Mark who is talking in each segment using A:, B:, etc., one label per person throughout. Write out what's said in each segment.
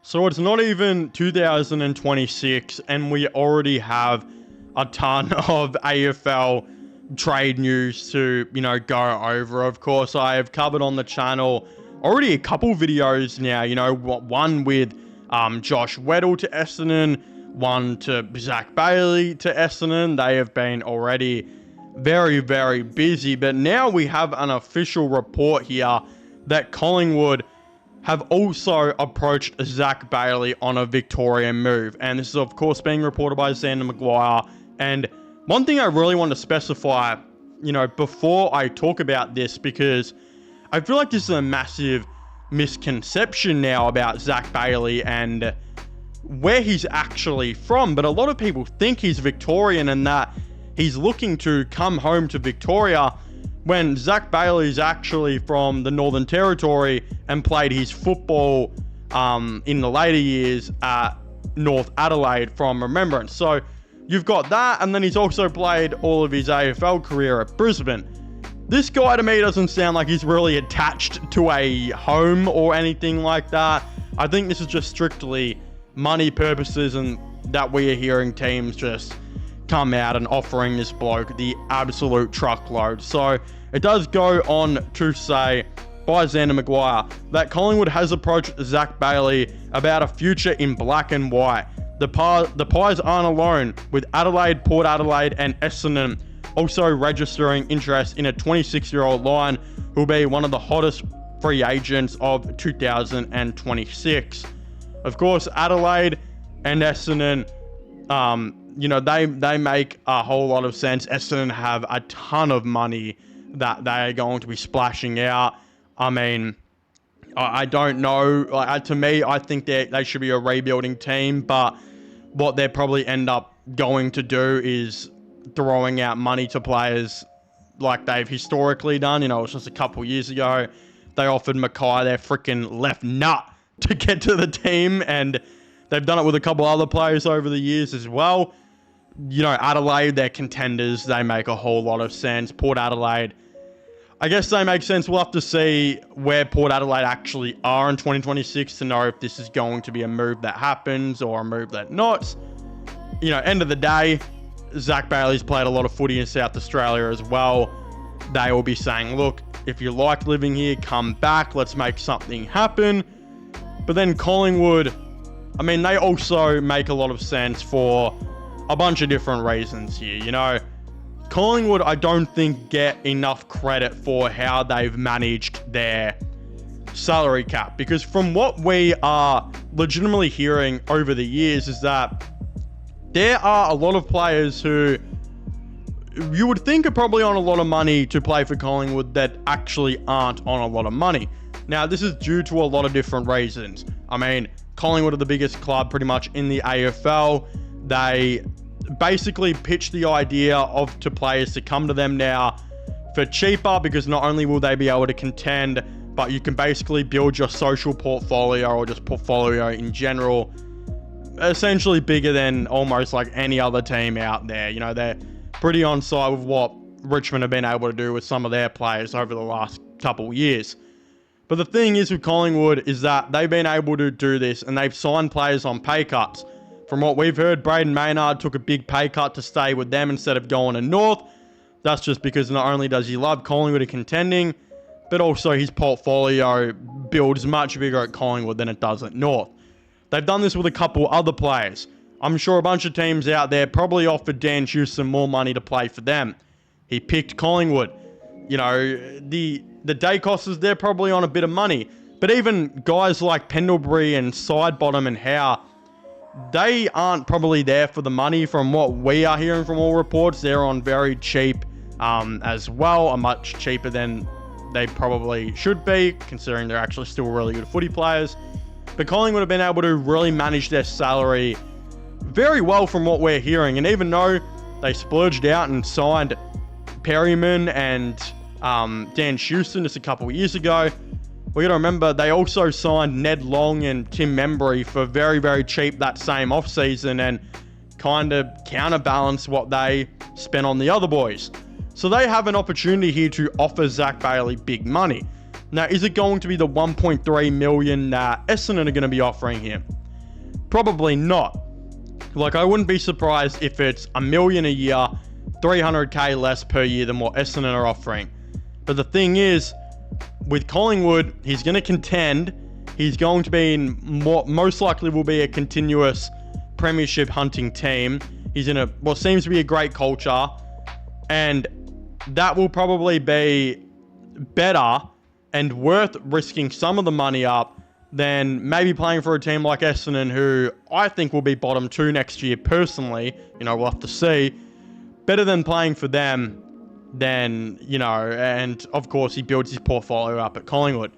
A: So it's not even 2026 and we already have a ton of AFL trade news to, go over. Of course, I have covered on the channel already a couple videos now, one with Josh Weddle to Essendon, one to Zack Bailey to Essendon. They have been already very, very busy, but now we have an official report here that Collingwood have also approached Zack Bailey on a Victorian move. And this is, of course, being reported by Xander Maguire. And one thing I really want to specify, before I talk about this, because I feel like this is a massive misconception now about Zack Bailey and where he's actually from. But a lot of people think he's Victorian and that he's looking to come home to Victoria, when Zack Bailey is actually from the Northern Territory and played his football in the later years at North Adelaide from Remembrance. So you've got that, and then he's also played all of his AFL career at Brisbane. This guy to me doesn't sound like he's really attached to a home or anything like that. I think this is just strictly money purposes, and that we are hearing teams just come out and offering this bloke the absolute truckload. So it does go on to say by Xander Maguire that Collingwood has approached Zack Bailey about a future in black and white. The Pies aren't alone, with Adelaide, Port Adelaide and Essendon also registering interest in a 26-year-old Lion who will be one of the hottest free agents of 2026. Of course, Adelaide and Essendon, they make a whole lot of sense. Essendon have a ton of money that they are going to be splashing out. I mean, I don't know. To me, I think they should be a rebuilding team, but what they probably end up going to do is throwing out money to players like they've historically done. It was just a couple years ago. They offered Mackay their freaking left nut to get to the team, and they've done it with a couple other players over the years as well. Adelaide, they're contenders. They make a whole lot of sense. Port Adelaide, I guess they make sense. We'll have to see where Port Adelaide actually are in 2026 to know if this is going to be a move that happens or a move that not. End of the day, Zack Bailey's played a lot of footy in South Australia as well. They will be saying, look, if you like living here, come back. Let's make something happen. But then Collingwood, they also make a lot of sense for a bunch of different reasons here. Collingwood, I don't think, get enough credit for how they've managed their salary cap, because from what we are legitimately hearing over the years is that there are a lot of players who you would think are probably on a lot of money to play for Collingwood that actually aren't on a lot of money. Now, this is due to a lot of different reasons. Collingwood are the biggest club pretty much in the AFL. They basically pitch the idea to players to come to them now for cheaper, because not only will they be able to contend, but you can basically build your social portfolio or just portfolio in general essentially bigger than almost like any other team out there. They're pretty on side with what Richmond have been able to do with some of their players over the last couple of years. But the thing is with Collingwood is that they've been able to do this, and they've signed players on pay cuts. From what we've heard, Braden Maynard took a big pay cut to stay with them instead of going to North. That's just because not only does he love Collingwood and contending, but also his portfolio builds much bigger at Collingwood than it does at North. They've done this with a couple other players. I'm sure a bunch of teams out there probably offered Dan Houston more money to play for them. He picked Collingwood. The day costers, they're probably on a bit of money. But even guys like Pendlebury and Sidebottom and Howe, they aren't probably there for the money. From what we are hearing from all reports, they're on very cheap as well, are much cheaper than they probably should be, considering they're actually still really good footy players. But Collingwood have been able to really manage their salary very well from what we're hearing. And even though they splurged out and signed Perryman and Dan Houston just a couple of years ago, we got to remember they also signed Ned Long and Tim Membry for very, very cheap that same offseason and kind of counterbalance what they spent on the other boys. So they have an opportunity here to offer Zack Bailey big money. Now, is it going to be the 1.3 million that Essendon are going to be offering him? Probably not. Like, I wouldn't be surprised if it's $1 million a year, 300k less per year than what Essendon are offering. But the thing is, with Collingwood, he's going to contend. He's going to be in most likely will be a continuous premiership hunting team. He's in what seems to be a great culture, and that will probably be better and worth risking some of the money up than maybe playing for a team like Essendon, who I think will be bottom 2 next year personally. We'll have to see. Better than playing for them than, and of course he builds his portfolio up at Collingwood.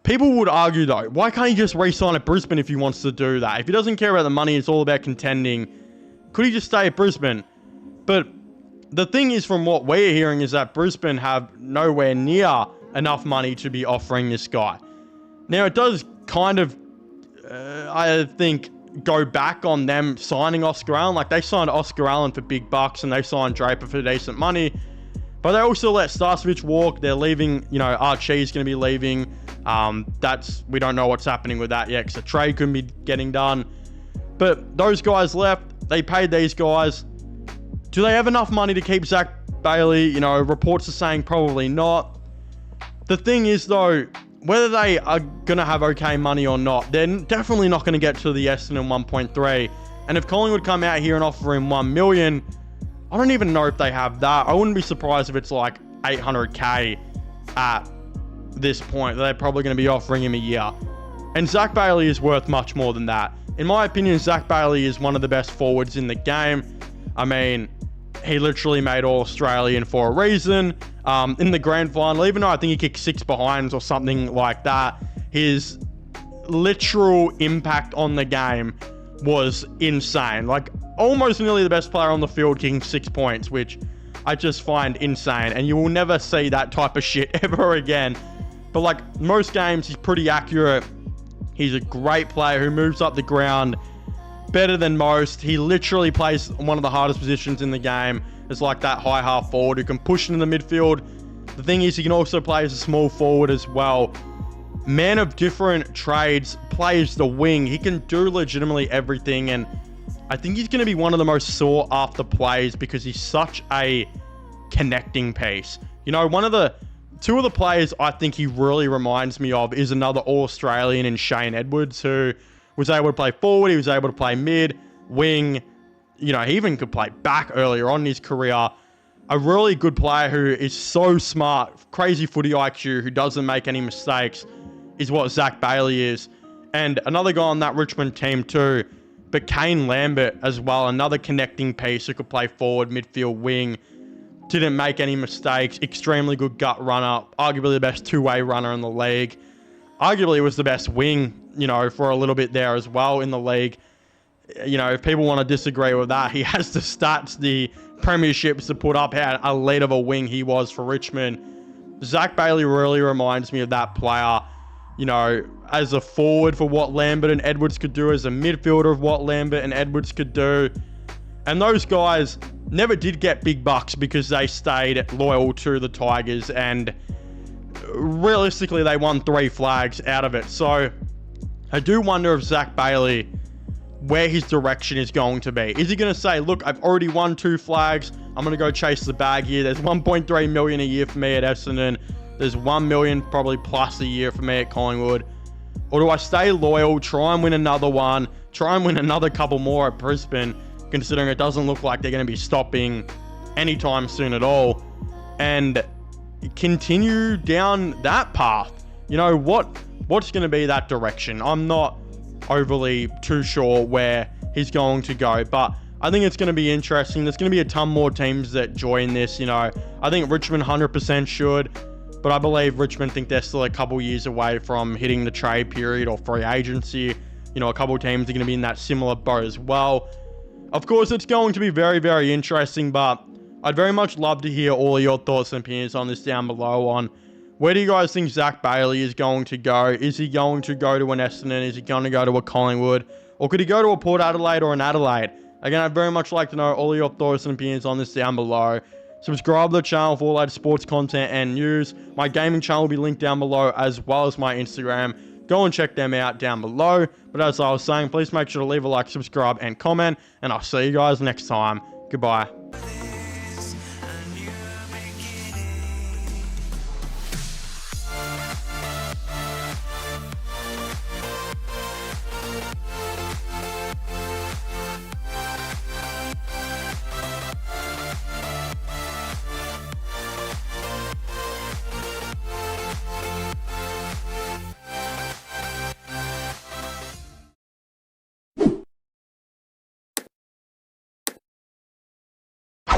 A: People would argue though, why can't he just re-sign at Brisbane if he wants to do that? If he doesn't care about the money, it's all about contending, could he just stay at Brisbane? But the thing is, from what we're hearing, is that Brisbane have nowhere near enough money to be offering this guy. Now, it does kind of, I think, go back on them signing Oscar Allen. Like, they signed Oscar Allen for big bucks and they signed Draper for decent money. But they also let Starcevich walk. They're leaving, Archie's going to be leaving. We don't know what's happening with that yet because the trade couldn't be getting done. But those guys left. They paid these guys. Do they have enough money to keep Zack Bailey? Reports are saying probably not. The thing is, though, whether they are going to have okay money or not, they're definitely not going to get to the Essendon 1.3. And if Collingwood come out here and offer him $1 million, I don't even know if they have that. I wouldn't be surprised if it's like 800k at this point. They're probably going to be offering him a year. And Zack Bailey is worth much more than that. In my opinion, Zack Bailey is one of the best forwards in the game. I mean, he literally made All-Australian for a reason. In the grand final, even though I think he kicked 6 behinds or something like that, his literal impact on the game was insane. Like, almost nearly the best player on the field kicking 6 points, which I just find insane. And you will never see that type of shit ever again. But like most games, he's pretty accurate. He's a great player who moves up the ground better than most. He literally plays one of the hardest positions in the game. It's like that high half forward who can push into the midfield. The thing is, he can also play as a small forward as well. Man of different trades, plays the wing. He can do legitimately everything, and I think he's going to be one of the most sought after plays because he's such a connecting piece. Two of the players I think he really reminds me of is another All-Australian in Shane Edwards, who was able to play forward. He was able to play mid, wing. He even could play back earlier on in his career. A really good player who is so smart, crazy footy IQ, who doesn't make any mistakes, is what Zack Bailey is. And another guy on that Richmond team too, but Kane Lambert as well, another connecting piece who could play forward, midfield, wing. Didn't make any mistakes. Extremely good gut runner. Arguably the best two-way runner in the league. Arguably was the best wing, for a little bit there as well in the league. If people want to disagree with that, he has the stats, the premierships to put up how elite of a wing he was for Richmond. Zack Bailey really reminds me of that player, as a forward for what Lambert and Edwards could do, as a midfielder of what Lambert and Edwards could do. And those guys never did get big bucks because they stayed loyal to the Tigers, and realistically they won 3 flags out of it. So I do wonder if Zack Bailey, where his direction is going to be. Is he going to say, look, I've already won 2 flags, I'm going to go chase the bag here. There's 1.3 million a year for me at Essendon. There's 1 million probably plus a year for me at Collingwood. Or do I stay loyal, try and win another one, try and win another couple more at Brisbane, considering it doesn't look like they're going to be stopping anytime soon at all, and continue down that path? What's going to be that direction? I'm not overly too sure where he's going to go, but I think it's going to be interesting. There's going to be a ton more teams that join this. I think Richmond 100% should, but I believe Richmond think they're still a couple years away from hitting the trade period or free agency. A couple teams are going to be in that similar boat as well. Of course, it's going to be very, very interesting, but I'd very much love to hear all of your thoughts and opinions on this down below on where do you guys think Zack Bailey is going to go? Is he going to go to an Essendon? Is he going to go to a Collingwood? Or could he go to a Port Adelaide or an Adelaide? Again, I'd very much like to know all of your thoughts and opinions on this down below. Subscribe to the channel for all that sports content and news. My gaming channel will be linked down below, as well as my Instagram. Go and check them out down below. But as I was saying, please make sure to leave a like, subscribe, and comment. And I'll see you guys next time. Goodbye.